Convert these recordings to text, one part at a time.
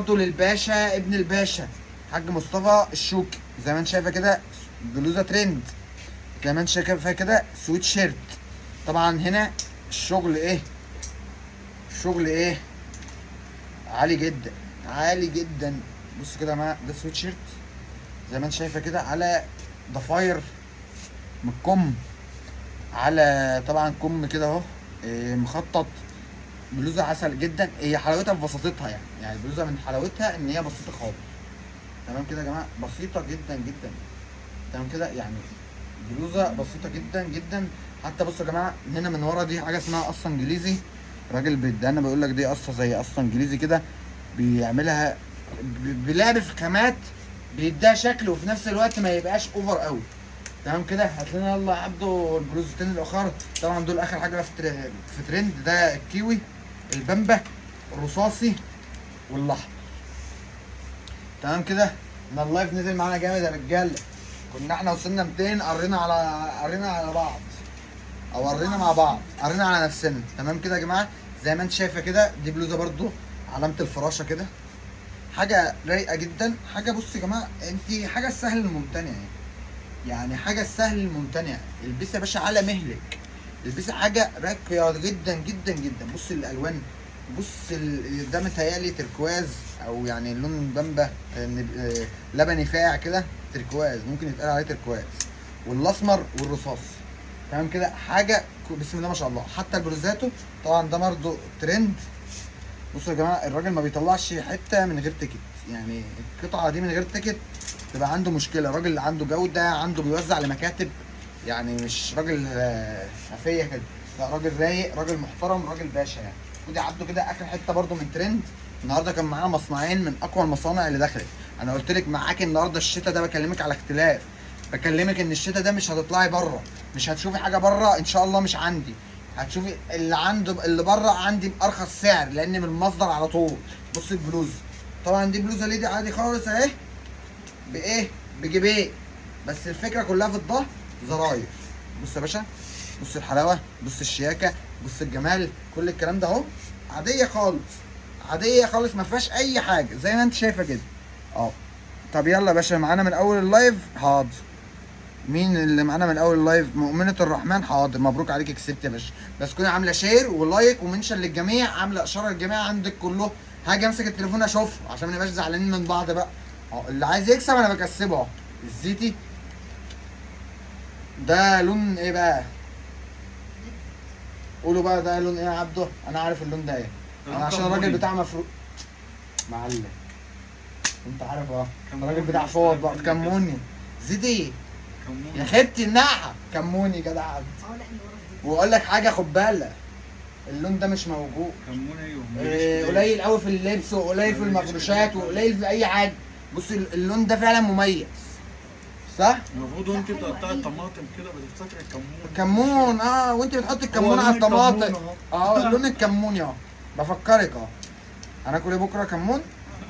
برضه للباشا ابن الباشا حاج مصطفى الشوكي، زي ما انت شايفه كده بلوزه ترند، زي ما انت شايفه كده سويت شيرت. طبعا هنا الشغل ايه، الشغل ايه عالي جدا، عالي جدا. بص كده مع ده سويت شيرت زي ما انت شايفه كده على ضفاير من الكم، على طبعا كم كده اهو، مخطط. بلوزه عسل جدا، هي حلاوتها في بساطتها يعني البلوزه من حلاوتها ان هي بسيطه خالص. تمام كده يا جماعه، بسيطه جدا جدا. تمام كده يعني بلوزه بسيطه جدا جدا. حتى بصوا يا جماعه هنا من ورا دي حاجه اسمها قصه انجليزي، راجل بيدانا بيقول لك دي قصه زي قصه انجليزي كده، بيعملها بلعب في خامات، بيديها شكل وفي نفس الوقت ما يبقاش اوفر قوي. تمام كده، هات لنا يلا يا عبدو البلوزتين الاخر. طبعا دول اخر حاجه في ترند، ده الكيوي، البامبا، الرصاصي، والاحمر. تمام كده، احنا اللايف نزل معانا جامد يا رجاله. كنا احنا وصلنا 200، قرينا على بعض، او قرينا مع بعض، قرينا على نفسنا. تمام كده يا جماعه، زي ما انت شايفه كده دي بلوزه برضو علامه الفراشه كده، حاجه رايقه جدا. حاجه بص يا جماعه، انت حاجه السهل الممتنع يعني حاجه السهل الممتنع. البسي يا باشا على مهلك، البسي حاجه راقيه جدا جدا جدا. بص الالوان، بص ده متهيألي تركواز، او يعني لون بامبا، لبني فاقع كده، تركواز ممكن يتقال عليه تركواز، والاسمر والرصاص. تمام كده، حاجه بسم الله ما شاء الله. حتى البلوزاتو طبعا ده برضه ترند. بصوا يا جماعه الراجل ما بيطلعش حته من غير تيكت، يعني القطعه دي من غير تيكت تبقى عنده مشكله. الراجل اللي عنده جوده، عنده بيوزع لمكاتب، يعني مش راجل خفيه كده، لا راجل رايق، راجل محترم، راجل باشا يعني. ودي عبده كده اخر حته برده من ترند. النهارده كان معانا مصنعين من اقوى المصانع اللي دخلت. انا قلت لك معاك النهارده الشتا ده، بكلمك على اختلاف، بكلمك ان الشتا ده مش هتطلعي بره، مش هتشوفي حاجه بره ان شاء الله، مش عندي. هتشوفي اللي عنده، اللي بره عندي بارخص سعر لان من المصدر على طول. بص البلوزه، طبعا دي بلوزه ليدي عادي خالص اهي، بايه، بجيبيه، بس الفكره كلها في الظهر زراير. بص يا باشا، بص الحلاوه، بص الشياكه، بص الجمال، كل الكلام ده اهو عاديه خالص، عاديه خالص، ما فيهاش اي حاجه زي ما انت شايفه كده. اه طب يلا يا باشا معانا من اول اللايف. حاضر، مين اللي معانا من اول اللايف؟ مؤمنة الرحمن. حاضر، مبروك عليك، كسبت يا باشا. بس كوني عامله شير ولايك ومنشن للجميع، عامله اشاره للجميع عندك كله. هاجي امسك التليفون اشوفه عشان ما نبقاش زعلانين من بعض بقى. اللي عايز يكسب انا بكسبه اهو. الزيتي ده لون ايه بقى؟ قولوا بقى ده لون ايه يا عبده؟ انا عارف اللون ده ايه، انا عشان الراجل بتاع مفروض معلم، انت عارف اه، الراجل بتاع فوض بقى. كموني زيتي يا خيبتي الناحه، كموني جدع عبد. واقول لك حاجه، خد بالك اللون ده مش موجود، كمونه. قليل قوي في اللبس، وقليل في المفروشات، وقليل في اي حاجه. بص اللون ده فعلا مميز، صح؟ المفروض وانت بتقطعي الطماطم كده بتفتكري الكمون. كمون، وانت بتحط الكمون على الطماطم، لون الكمون اهو، بفكرك هناكل ايه بكره؟ كمون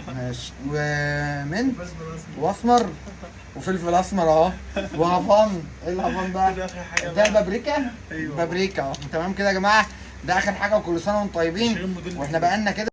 ماشي، ومنت واسمر وفلفل اسمر اهو، وهافان. ايه الهافان ده؟ ده البابريكا. ايوه بابريكا تمام كده يا جماعه، ده اخر حاجه، وكل سنه وانتم طيبين. واحنا بقالنا كده